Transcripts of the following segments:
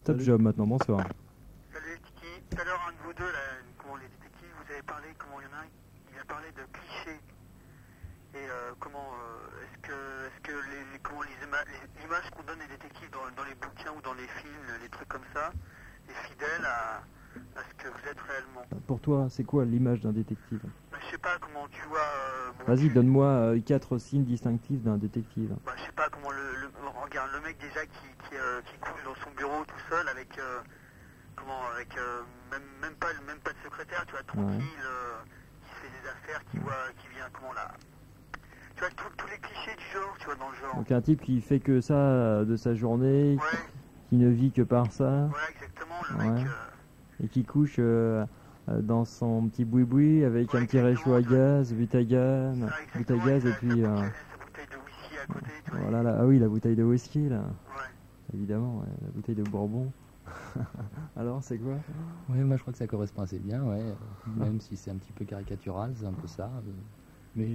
Top job maintenant, bonsoir. Salut Tiki, tout à l'heure un de vous deux, là, comment les détectives, vous avez parlé, comment il y en a un, il a parlé de clichés. Et est-ce que l'image qu'on donne des détectives dans les bouquins ou dans les films, les trucs comme ça, est fidèle à ce que vous êtes réellement? Pour toi, c'est quoi l'image d'un détective? Bah, je sais pas comment tu vois... Vas-y, donne-moi 4 signes distinctifs d'un détective. Bah, je sais pas comment regarde, le mec déjà qui couche dans son bureau tout seul avec... même pas de secrétaire, tu vois, tranquille, qui se fait des affaires, qui vient, comment là... Tu vois, tous les clichés du genre, tu vois, dans le genre. Donc un type qui fait que ça de sa journée, qui ne vit que par ça. Voilà, exactement, le mec... Et qui couche dans son petit boui-boui avec un petit réchaud à gaz, bouteille à gaz et puis... sa bouteille de whisky à côté, tu vois. Voilà, là, ah oui, la bouteille de whisky, là. Évidemment, la bouteille de Bourbon. Alors, c'est quoi? Oui, moi je crois que ça correspond assez bien, même si c'est un petit peu caricatural, c'est un peu ça. Mais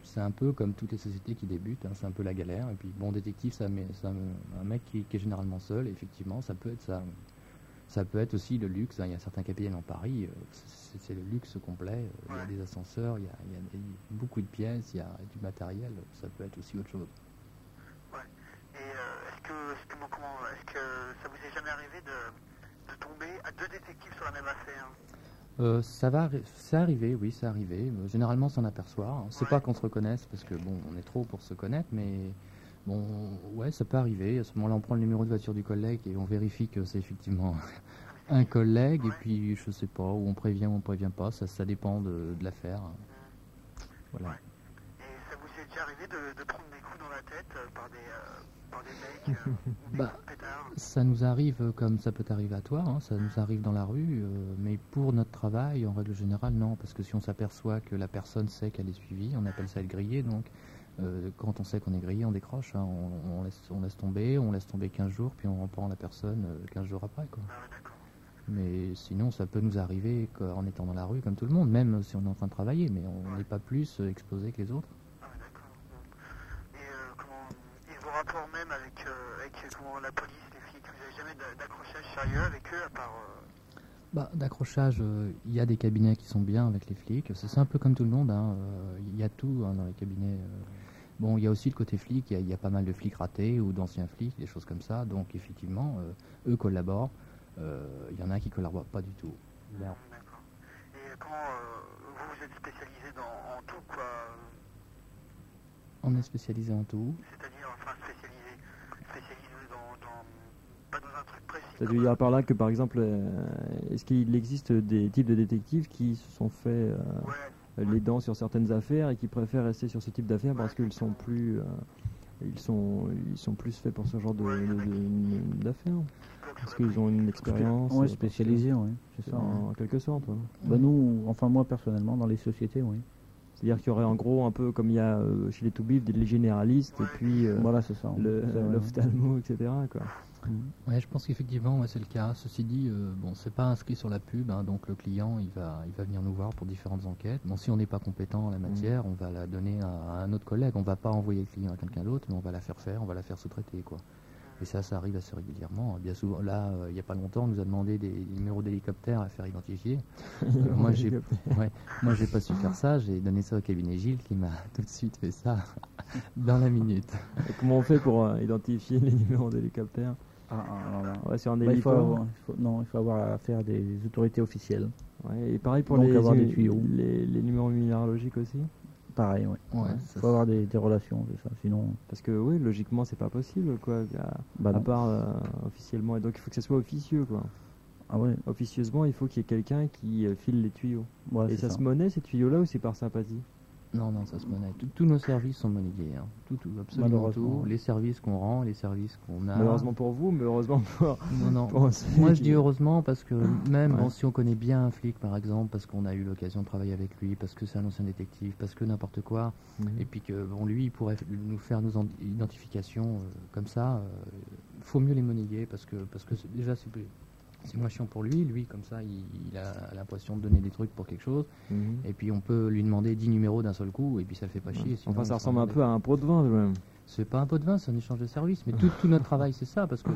c'est un peu comme toutes les sociétés qui débutent, hein, c'est un peu la galère. Et puis, bon, détective, c'est un mec qui est généralement seul, et effectivement, ça peut être ça. Ça peut être aussi le luxe, hein. Il y a certains capitaines en Paris, c'est le luxe complet. Il y a des ascenseurs, il y a beaucoup de pièces, il y a du matériel, ça peut être aussi autre chose. Ouais. Et est-ce que ça vous est jamais arrivé de tomber à deux détectives sur la même affaire? C'est arrivé, oui, c'est arrivé. Généralement, on s'en aperçoit. Hein. C'est pas qu'on se reconnaisse, parce que bon, on est trop pour se connaître, mais bon, ouais, ça peut arriver. À ce moment-là, on prend le numéro de voiture du collègue et on vérifie que c'est effectivement un collègue. Et puis, je sais pas, où on prévient ou on prévient pas. Ça dépend de l'affaire. Voilà. Et ça vous est déjà arrivé de prendre des coups dans la tête par des mecs bah, ça nous arrive comme ça peut arriver à toi, hein, ça nous arrive dans la rue, mais pour notre travail, en règle générale, non, parce que si on s'aperçoit que la personne sait qu'elle est suivie, on appelle ça être grillé, donc quand on sait qu'on est grillé, on décroche, hein, on laisse tomber 15 jours, puis on reprend la personne 15 jours après, quoi. Mais sinon, ça peut nous arriver en étant dans la rue, comme tout le monde, même si on est en train de travailler, mais on n'est pas plus exposé que les autres. Et vos rapports même avec la police, les flics, vous n'avez jamais d'accrochage sérieux avec eux à part... D'accrochage, il y a des cabinets qui sont bien avec les flics, c'est un peu comme tout le monde, hein, il y a tout hein, dans les cabinets. Bon, il y a aussi le côté flic, il y a pas mal de flics ratés ou d'anciens flics, des choses comme ça, donc effectivement, eux collaborent, il y en a qui ne collaborent pas du tout. D'accord. Et vous êtes spécialisé en tout, quoi? On est spécialisé en tout. C'est-à-dire, enfin, spécialisé pas dans un truc précis. Ça veut dire par là que, par exemple, est-ce qu'il existe des types de détectives qui se sont fait les dents sur certaines affaires et qui préfèrent rester sur ce type d'affaires parce qu'ils sont plus... ils sont plus faits pour ce genre d'affaires. Parce qu'ils ont une expérience... Oui, spécialisée, oui. C'est ça. En quelque sorte. Ouais. Bah nous, enfin moi personnellement, dans les sociétés, oui. C'est-à-dire qu'il y aurait en gros un peu comme il y a chez les Toubib les généralistes et puis voilà, c'est ça, l'ophtalmo, etc. Quoi. Ouais, je pense qu'effectivement c'est le cas. Ceci dit, bon, c'est pas inscrit sur la pub, hein, donc le client il va venir nous voir pour différentes enquêtes. Bon, si on n'est pas compétent en la matière, on va la donner à un autre collègue. On va pas envoyer le client à quelqu'un d'autre, mais on va la faire faire, on va la faire sous-traiter, quoi. Et ça arrive assez régulièrement. Bien souvent, là, il n'y a pas longtemps, on nous a demandé des numéros d'hélicoptère à faire identifier. Moi, j'ai pas su faire ça. J'ai donné ça au cabinet Gilles qui m'a tout de suite fait ça dans la minute. Et comment on fait pour identifier les numéros d'hélicoptère? Ouais, sur un hélico. Il faut avoir affaire à des autorités officielles. Ouais, et pareil pour des tuyaux. Les numéros minéralogiques aussi. Pareil, oui. Il faut avoir des relations, c'est ça. Sinon... Parce que oui, logiquement, c'est pas possible, quoi. À part officiellement. Et donc, il faut que ça soit officieux, quoi. Ah ouais. Officieusement, il faut qu'il y ait quelqu'un qui file les tuyaux. Ouais, et ça se monnaie, ces tuyaux-là, ou c'est par sympathie? Non, ça se monnaie. Tous nos services sont monnayés. Hein. Tout, absolument tout. Les services qu'on rend, les services qu'on a. Malheureusement pour vous, mais heureusement pour... Non. Moi, je dis heureusement parce que même si on connaît bien un flic, par exemple, parce qu'on a eu l'occasion de travailler avec lui, parce que c'est un ancien détective, parce que n'importe quoi, et puis que bon, lui, il pourrait nous faire nos identifications comme ça, faut mieux les monnayer parce que déjà, c'est moins chiant pour lui. Lui, comme ça, il a l'impression de donner des trucs pour quelque chose. Et puis, on peut lui demander 10 numéros d'un seul coup, et puis ça le fait pas chier. Enfin, ça ressemble un peu à un pot de vin, même. C'est pas un pot de vin, c'est un échange de services. Mais tout notre travail, c'est ça, parce que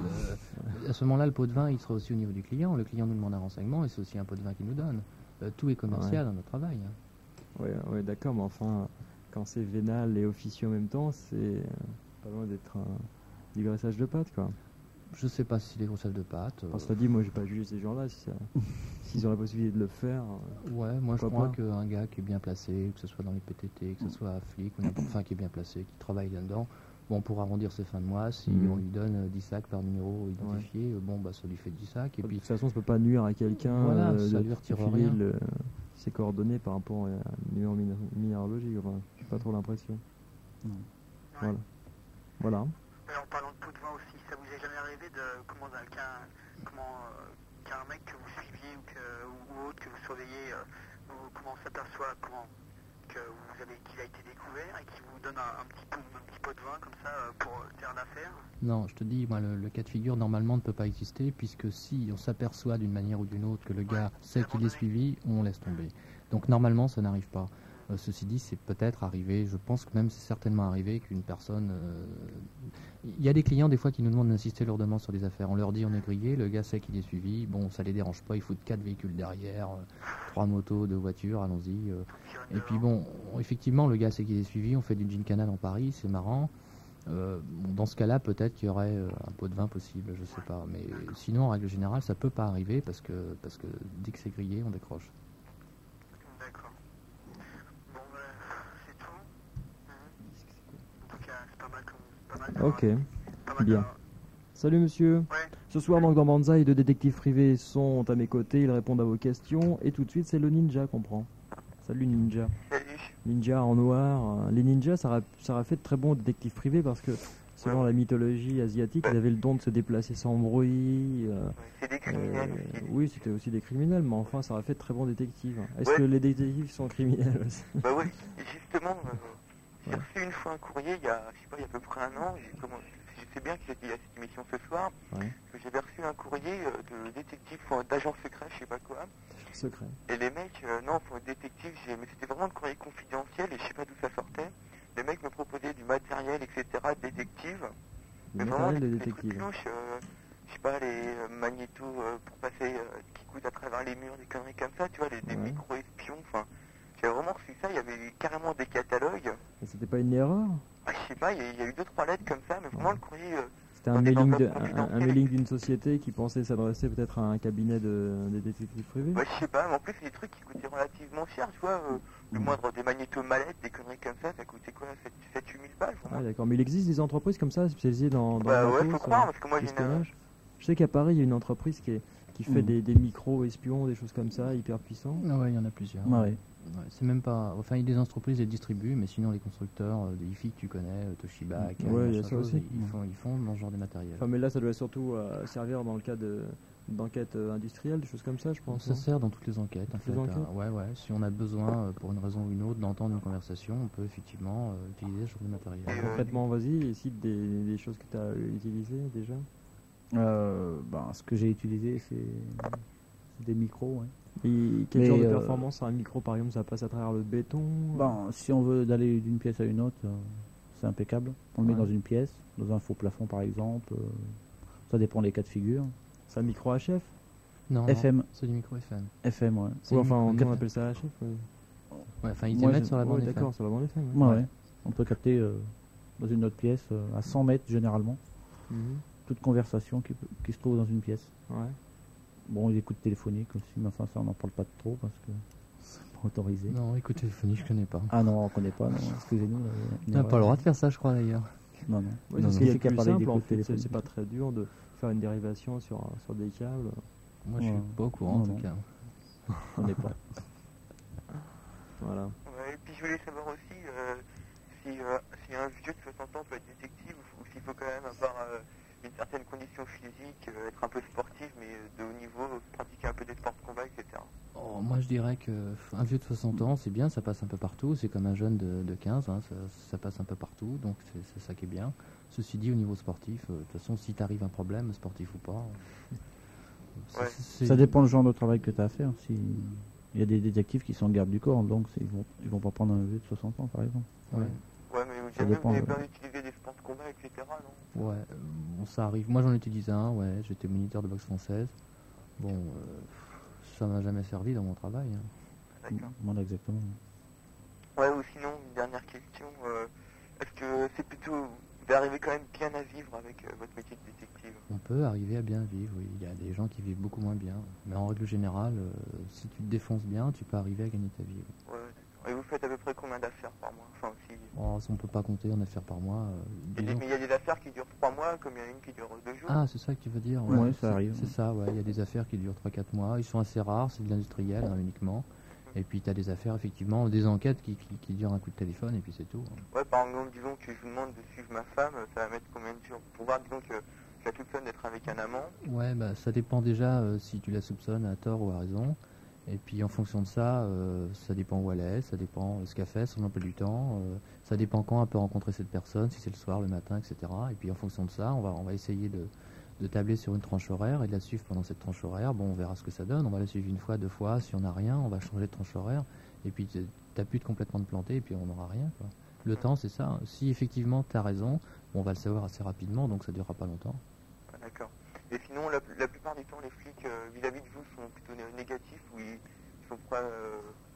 à ce moment-là, le pot de vin, il sera aussi au niveau du client. Le client nous demande un renseignement et c'est aussi un pot de vin qu'il nous donne. Tout est commercial dans notre travail. Oui, d'accord, mais enfin, quand c'est vénal et officieux en même temps, c'est pas loin d'être du graissage de pâtes, quoi. Je sais pas si c'est des grossages de pâtes. Cela dit, moi, j'ai pas jugé ces gens-là s'ils ont la possibilité de le faire. Ouais, moi je crois qu'un gars qui est bien placé, que ce soit dans les PTT, que ce soit flic ou n'importe, enfin qui est bien placé, qui travaille là-dedans, bon, pour arrondir ses fins de mois, si on lui donne 10 sacs par numéro identifié, bon, bah ça lui fait 10 sacs. Et puis, de toute façon, ça peut pas nuire à quelqu'un ça lui retire rien. Ses coordonnées par rapport à un numéro minéralogique. Enfin, j'ai pas trop l'impression. Voilà. Et en parlant de pot de vin aussi, ça vous est jamais arrivé qu'un mec que vous suiviez ou autre que vous surveillez, comment s'aperçoit qu'il a été découvert et qui vous donne un petit pot de vin comme ça pour faire l'affaire? Non, je te dis, moi, le cas de figure normalement ne peut pas exister, puisque si on s'aperçoit d'une manière ou d'une autre que le gars sait qu'il est suivi, on laisse tomber. Donc normalement, ça n'arrive pas. Ceci dit, c'est peut-être arrivé, je pense que même c'est certainement arrivé qu'une personne... Il y a des clients des fois qui nous demandent d'insister lourdement sur des affaires. On leur dit on est grillé, le gars sait qu'il est suivi, bon ça les dérange pas, il faut 4 véhicules derrière, 3 motos, 2 voitures, allons-y. Et puis bon, effectivement le gars sait qu'il est suivi, on fait du gin-canal en Paris, c'est marrant. Dans ce cas-là, peut-être qu'il y aurait un pot de vin possible, je sais pas. Mais sinon, en règle générale, ça peut pas arriver parce que dès que c'est grillé, on décroche. D'accord. Bon, c'est tout. En tout cas, c'est pas mal. Ok, bien. Salut monsieur. Ce soir, donc, dans Banzai, 2 détectives privés sont à mes côtés, ils répondent à vos questions. Et tout de suite, c'est le ninja qu'on prend. Salut ninja. Salut. Ninja en noir. Les ninjas, ça aurait fait de très bons détectives privés parce que selon la mythologie asiatique, ils avaient le don de se déplacer sans bruit. C'est des criminels aussi. Oui, c'était aussi des criminels, mais enfin, ça aurait fait de très bons détectives. Est-ce que les détectives sont criminels aussi? Bah oui, et justement, j'ai reçu une fois un courrier il y a à peu près un an. Je sais bien qu'il y a cette émission ce soir. Que j'avais reçu un courrier de détective, d'agent secret, je sais pas quoi. Secret. Et les mecs, détective, mais c'était vraiment le courrier confidentiel et je sais pas d'où ça sortait. Les mecs me proposaient du matériel, etc., de détective. Mais vraiment des trucs louches, je sais pas, les magnétos pour passer, qui coûtent à travers les murs, des conneries comme ça, tu vois, des micro-espions, enfin... J'avais vraiment reçu ça, il y avait carrément des catalogues. Et c'était pas une erreur? Je sais pas, il y a eu 2-3 lettres comme ça, mais vraiment le courrier... C'était un mailing d'une société qui pensait s'adresser peut-être à un cabinet des détectives privés? Je sais pas, mais en plus c'est des trucs qui coûtaient relativement cher, tu vois, le moindre des magnétomalettes, des conneries comme ça coûtait quoi, 7-8 000 balles? Ah d'accord, mais il existe des entreprises comme ça, spécialisées dans ouais, faut croire, parce que moi j'ai Je sais qu'à Paris, il y a une entreprise qui fait des micro-espions, des choses comme ça, hyper puissants. Ah ouais, il y en a plusieurs. C'est même pas... Enfin, il y a des entreprises, elles distribuent, mais sinon les constructeurs, des IFI que tu connais, Toshiba, il y a ça aussi. Ils font dans ce genre de matériel. Enfin, mais là, ça doit surtout servir dans le cas d'enquêtes industrielles, des choses comme ça, je pense. Ça sert dans toutes les enquêtes, en fait. Ouais. Si on a besoin, pour une raison ou une autre, d'entendre une conversation, on peut effectivement utiliser ce genre de matériel. Concrètement, vas-y, cite des choses que tu as utilisées déjà. Ce que j'ai utilisé, c'est des micros, Et quel genre de performance a un micro, par exemple? Ça passe à travers le béton? Si on veut d'aller d'une pièce à une autre, c'est impeccable. On le met dans une pièce, dans un faux plafond par exemple. Ça dépend des cas de figure. C'est un micro HF? Non, FM. C'est du micro FM. FM, ouais. On appelle ça HF. Ils émettent sur la bande FM. D'accord, sur la bande FM. Ouais. On peut capter dans une autre pièce, à 100 mètres généralement, toute conversation qui se trouve dans une pièce. Bon, l'écoute téléphonique aussi, mais enfin ça on n'en parle pas trop parce que c'est pas autorisé. Non, écoute téléphonique je connais pas. Ah non, on connaît pas, non. Excusez-nous. On n'a pas le droit de faire ça je crois d'ailleurs. Non. C'est ce qui est plus simple en fait, c'est pas très dur de faire une dérivation sur des câbles. Moi je suis pas au courant en tout cas. On n'est pas. Voilà. Et puis je voulais savoir aussi si un vieux de 60 ans peut être détective ou s'il faut quand même avoir une certaine condition physique, être un peu sportif, mais de haut niveau, pratiquer un peu des sports de combat, etc. Moi je dirais qu'un vieux de 60 ans c'est bien, ça passe un peu partout, c'est comme un jeune de 15, ça passe un peu partout, donc c'est ça qui est bien. Ceci dit, au niveau sportif, de toute façon si t'arrive un problème, sportif ou pas... Ça dépend du genre de travail que tu as à faire. Il y a des détectives qui sont en garde du corps, donc ils vont pas prendre un vieux de 60 ans par exemple. Mais vous avez pas utilisé des sports de combat, etc. non? Ouais, bon, ça arrive. Moi, j'en ai utilisé un, ouais. J'étais moniteur de boxe française. Bon, ça m'a jamais servi dans mon travail. Hein. D'accord. Voilà, exactement. Ouais, ou sinon, une dernière question. Est-ce que c'est plutôt... Vous arrivez quand même bien à vivre avec votre métier de détective? On peut arriver à bien vivre, oui. Il y a des gens qui vivent beaucoup moins bien. Mais en règle générale, si tu te défonces bien, tu peux arriver à gagner ta vie. Ouais, d'accord. Et vous faites à peu près combien d'affaires par mois? Enfin, aussi... Oh, on peut pas compter en affaires par mois. Mais il y a des affaires qui durent 3 mois, comme il y en a une qui dure 2 jours. Ah, c'est ça que tu veux dire? Ouais, ça arrive. C'est ça, ouais. Il y a des affaires qui durent 3-4 mois. Ils sont assez rares, c'est de l'industriel hein, uniquement. Et puis tu as des affaires, effectivement, des enquêtes qui durent un coup de téléphone et puis c'est tout. Ouais, par exemple, disons que je vous demande de suivre ma femme, ça va mettre combien de jours pour voir, disons que je la soupçonne d'être avec un amant? Ouais, bah ça dépend déjà si tu la soupçonnes à tort ou à raison. Et puis en fonction de ça, ça dépend où elle est, ça dépend ce qu'elle fait, son emploi du temps, ça dépend quand elle peut rencontrer cette personne, si c'est le soir, le matin, etc. Et puis en fonction de ça, on va essayer de tabler sur une tranche horaire et de la suivre pendant cette tranche horaire. Bon, on verra ce que ça donne. On va la suivre une fois, 2 fois. Si on n'a rien, on va changer de tranche horaire. Et puis, t'as plus de complètement de planter et puis on n'aura rien, quoi. Le temps, c'est ça. Si effectivement tu as raison, on va le savoir assez rapidement, donc ça ne durera pas longtemps. Ah, d'accord. Et sinon, la plupart du temps, les flics vis-à-vis de vous sont plutôt négatifs ou ils sont prêts...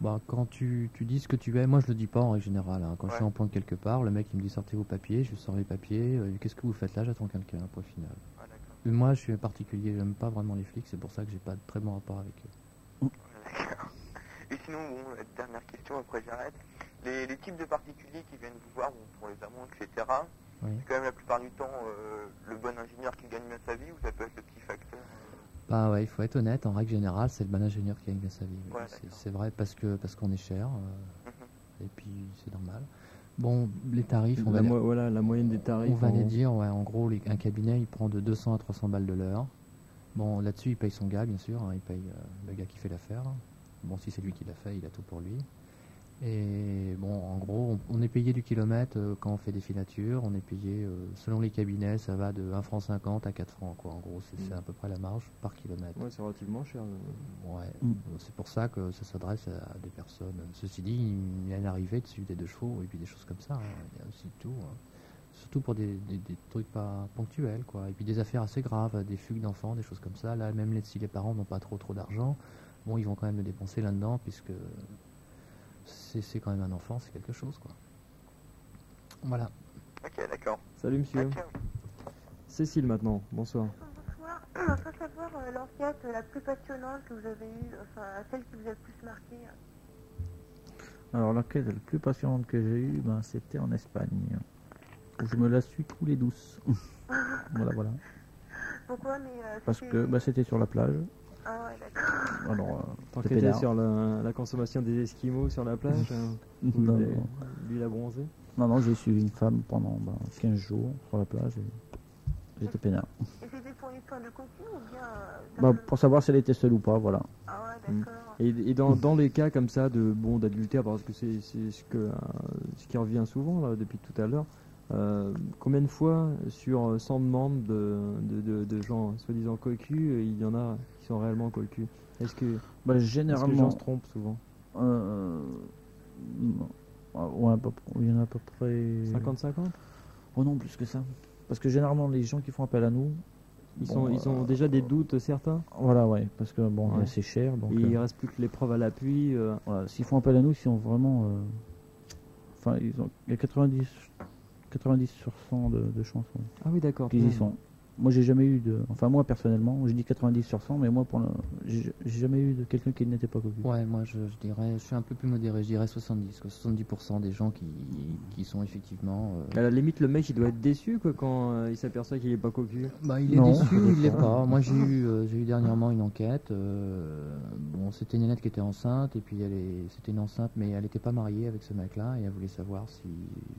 Bah, quand tu dis ce que tu es, moi je le dis pas en règle générale. Hein. Quand Ouais. je suis en pointe quelque part, le mec il me dit sortez vos papiers, je sors les papiers. Qu'est-ce que vous faites là? J'attends quelqu'un, point final. Ah, d'accord. Moi je suis particulier, j'aime pas vraiment les flics, c'est pour ça que j'ai pas de très bon rapport avec eux. D'accord. Et sinon, bon, la dernière question, après j'arrête. Les types de particuliers qui viennent vous voir, bon, pour les amants, etc., Oui. c'est quand même la plupart du temps le bon ingénieur qui gagne bien sa vie ou ça peut être le petit facteur Bah ouais, il faut être honnête, en règle générale, c'est le bon ingénieur qui gagne bien sa vie. Oui. Ouais, C'est vrai parce qu'on est cher, Mhm. et puis c'est normal. Bon, les tarifs, on va Voilà, la moyenne des tarifs. on va en les gros. dire, ouais, en gros, un cabinet, il prend de 200 à 300 balles de l'heure. Bon, là-dessus, il paye son gars, bien sûr, hein, il paye le gars qui fait l'affaire. Bon, si c'est lui qui l'a fait, il a tout pour lui. Et bon, en gros, on est payé du kilomètre quand on fait des filatures. On est payé, selon les cabinets, ça va de 1 franc 50 à 4 francs, quoi. En gros, c'est à peu près la marge par kilomètre. Ouais, c'est relativement cher. Ouais, c'est pour ça que ça s'adresse à des personnes. Ceci dit, il y a une arrivée de suivre des 2 chevaux et puis des choses comme ça. Hein. Il y a aussi tout. Hein. Surtout pour des trucs pas ponctuels, quoi. Et puis des affaires assez graves, des fugues d'enfants, des choses comme ça. Là, même si les parents n'ont pas trop d'argent, bon, ils vont quand même le dépenser là-dedans puisque c'est quand même un enfant, c'est quelque chose, quoi. Voilà. Ok, d'accord. Salut monsieur. Ok. Cécile maintenant, bonsoir. Bonsoir. Il faut savoir l'enquête la plus passionnante que vous avez eue, enfin celle qui vous a le plus marqué. Alors, l'enquête la plus passionnante que j'ai eue, ben, c'était en Espagne. Je me la suis coulée douce. Voilà. Pourquoi? Mais Parce que ben, c'était sur la plage. Ah ouais, d'accord. Alors, T'enquêtais peinard. sur la consommation des Esquimaux sur la plage où Non, lui il a bronzé. non, j'ai suivi une femme pendant 15 jours sur la plage et j'étais peinard. Et c'était pour une fin de contenu ou bien Bah, pour savoir si elle était seule ou pas, voilà. Ah ouais, d'accord. Et dans les cas comme ça d'adultère, parce que c'est ce qui revient souvent là, depuis tout à l'heure, combien de fois sur 100 membres de gens soi-disant cocus, il y en a qui sont réellement cocus? Est-ce que Bah, les gens généralement, se trompent souvent? ouais, il y en a à peu près 50-50? Oh non, plus que ça. Parce que généralement, les gens qui font appel à nous, Ils ont déjà des doutes certains? voilà, ouais, parce que bon, Ouais. c'est cher, donc Il reste plus que les preuves à l'appui. voilà, s'ils font appel à nous, ils sont vraiment, enfin, il y a 90 sur 100 de chances Ah oui, d'accord. qu'ils y sont. Moi, j'ai jamais eu de, enfin moi personnellement, je dis 90 sur 100, mais moi j'ai jamais eu de quelqu'un qui n'était pas cocu. Ouais, moi je dirais, je suis un peu plus modéré, je dirais 70, quoi. 70% des gens qui sont effectivement... À la limite, le mec il doit être déçu quoi, quand il s'aperçoit qu'il est pas cocu. Bah, il est Non, déçu, il l'est pas. pas. Moi j'ai eu dernièrement une enquête. Bon, c'était une nette qui était enceinte et puis c'était une enceinte, mais elle n'était pas mariée avec ce mec-là et elle voulait savoir si,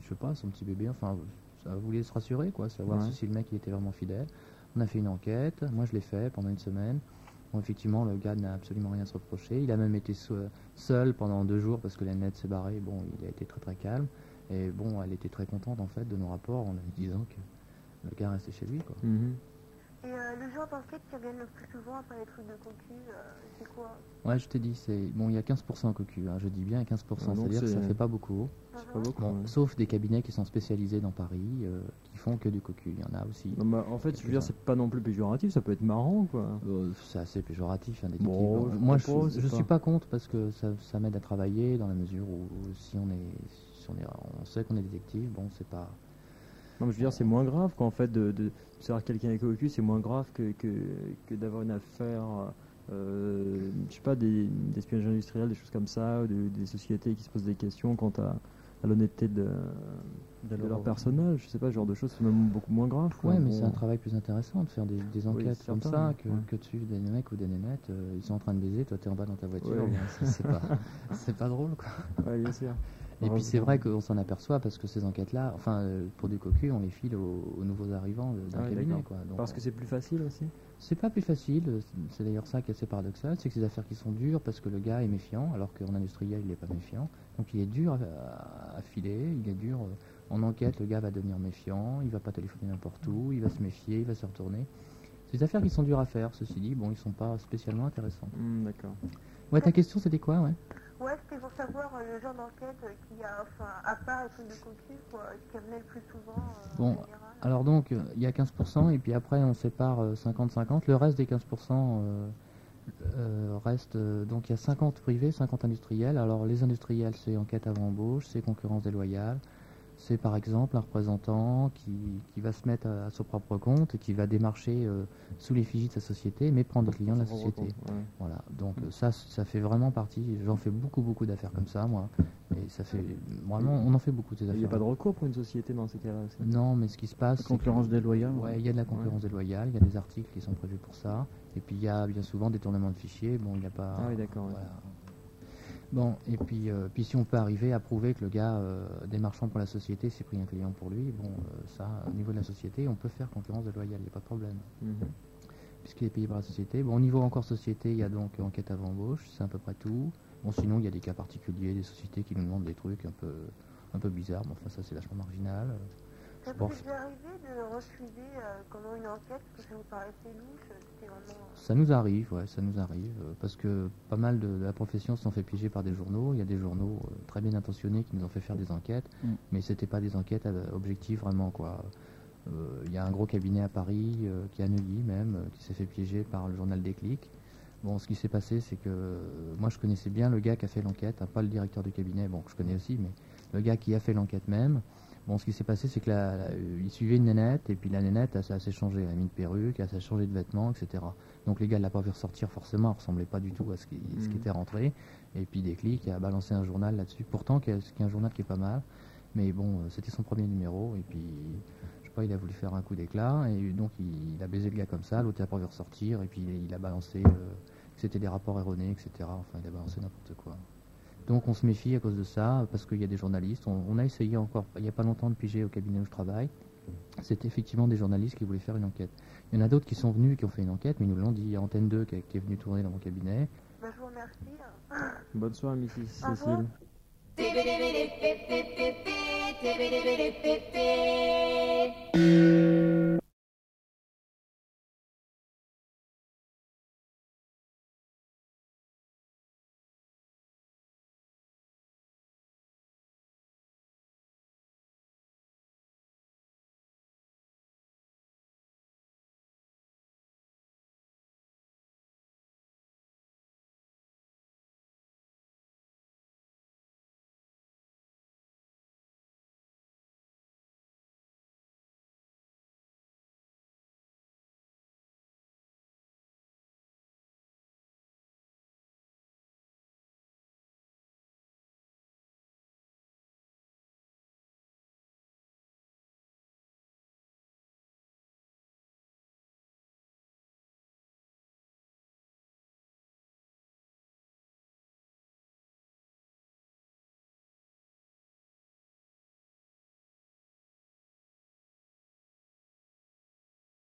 je sais pas, son petit bébé, enfin, ça voulait se rassurer, quoi, savoir Ouais. si le mec il était vraiment fidèle. On a fait une enquête. Moi je l'ai fait pendant une semaine. Bon, effectivement, le gars n'a absolument rien à se reprocher. Il a même été seul pendant 2 jours parce que la nette s'est barrée. Bon, il a été très très calme. Et bon, elle était très contente en fait de nos rapports en lui disant que le gars restait chez lui, quoi. Mhm. Et le genre d'enquête qui revient le plus souvent après les trucs de cocu, c'est quoi? Ouais, je t'ai dit, bon, il y a 15% cocu, hein, je dis bien 15%, c'est-à-dire que ça fait pas beaucoup. C'est pas beaucoup. Bon, sauf des cabinets qui sont spécialisés dans Paris, qui font que du cocu, il y en a aussi. Non, bah, en fait, je veux dire, c'est pas non plus péjoratif, ça peut être marrant, quoi. C'est assez péjoratif, un détective. Bon, Moi, je suis pas contre parce que ça m'aide à travailler dans la mesure où si on sait qu'on est détective, bon, c'est pas... Non, mais je veux dire, c'est moins grave qu'en fait de savoir quelqu'un avec cocu, c'est moins grave que d'avoir une affaire, je sais pas, d'espionnage industriel, des choses comme ça, ou des sociétés qui se posent des questions quant à l'honnêteté de leur personnel, je sais pas, ce genre de choses, c'est même beaucoup moins grave. Ouais, mais c'est un travail plus intéressant de faire des enquêtes comme ça que de suivre des mecs ou des nénettes, ils sont en train de baiser, toi t'es en bas dans ta voiture, c'est pas drôle, quoi. Ouais, bien sûr. Et puis c'est vrai qu'on s'en aperçoit parce que ces enquêtes-là, enfin pour du cocu, on les file aux nouveaux arrivants d'un cabinet, quoi. Donc, parce que c'est plus facile aussi. C'est pas plus facile, c'est d'ailleurs ça qui est assez paradoxal, c'est que ces affaires qui sont dures parce que le gars est méfiant, alors qu'en industriel il n'est pas méfiant. Donc il est dur à filer, il est dur en enquête, le gars va devenir méfiant, il va pas téléphoner n'importe où, il va se méfier, il va se retourner. C'est des affaires qui sont dures à faire, ceci dit, bon, ils sont pas spécialement intéressants. D'accord. Ouais, ta question c'était quoi, ouais? Ouais, c'était pour savoir le genre d'enquête qui a, enfin, à part les trucs de cocu, qui revenait le plus souvent bon, en général. Alors donc, il y a 15%, et puis après on sépare 50-50. Le reste des 15% reste, donc il y a 50 privés, 50 industriels. Alors les industriels, c'est enquête avant embauche, c'est concurrence déloyale. C'est par exemple un représentant qui va se mettre à son propre compte et qui va démarcher sous l'effigie de sa société, mais prendre des clients de la société. Voilà. Donc ça fait vraiment partie. J'en fais beaucoup d'affaires comme ça, moi. Et ça fait vraiment, on en fait beaucoup de ces affaires. Il n'y a pas de recours pour une société dans ces cas-là. Non, mais ce qui se passe, concurrence déloyale. Ouais, il y a de la concurrence déloyale. Il y a des articles qui sont prévus pour ça. Et puis il y a bien souvent des détournement de fichiers. Bon, il n'y a pas. Ah oui, d'accord. Voilà. Bon, et puis si on peut arriver à prouver que le gars, démarchant pour la société, s'est pris un client pour lui, bon, ça, au niveau de la société, on peut faire concurrence déloyale, il n'y a pas de problème. Puisqu'il est payé par la société. Bon, au niveau encore société, il y a donc enquête avant embauche, c'est à peu près tout. Bon, sinon, il y a des cas particuliers, des sociétés qui nous demandent des trucs un peu bizarres, mais enfin, ça, c'est vachement marginal. Ça vous est déjà arrivé de refuser comment une enquête, parce que ça vous paraissait louche, c'était vraiment... Ça nous arrive, ouais, ça nous arrive, parce que pas mal de la profession se sont fait piéger par des journaux. Il y a des journaux très bien intentionnés qui nous ont fait faire des enquêtes, mais c'était pas des enquêtes objectives vraiment, quoi. Il y a un gros cabinet à Paris, qui est à Neuilly même, qui s'est fait piéger par le journal Déclic. Bon, ce qui s'est passé, c'est que moi je connaissais bien le gars qui a fait l'enquête, hein, pas le directeur du cabinet, bon, je connais aussi, mais le gars qui a fait l'enquête même. Bon, ce qui s'est passé, c'est que il suivait une nénette, et puis la nénette, ça s'est changé. Elle a mis une perruque, elle s'est changé de vêtements, etc. Donc les gars ne l'ont pas vu ressortir forcément, elle ne ressemblait pas du tout à ce qui était rentré. Et puis Déclic a balancé un journal là-dessus, pourtant qui est un journal qui est pas mal. Mais bon, c'était son premier numéro, et puis, je sais pas, il a voulu faire un coup d'éclat, et donc il a baisé le gars comme ça, l'autre n'a pas vu ressortir, et puis il a balancé que c'était des rapports erronés, etc. Enfin, il a balancé n'importe quoi. Donc on se méfie à cause de ça, parce qu'il y a des journalistes. On a essayé encore, il n'y a pas longtemps, de piger au cabinet où je travaille. C'était effectivement des journalistes qui voulaient faire une enquête. Il y en a d'autres qui sont venus et qui ont fait une enquête, mais ils nous l'ont dit. Il y a Antenne 2 qui est venu tourner dans mon cabinet. Bah, je vous remercie. Bonne soirée, Mrs. Cécile. Au revoir.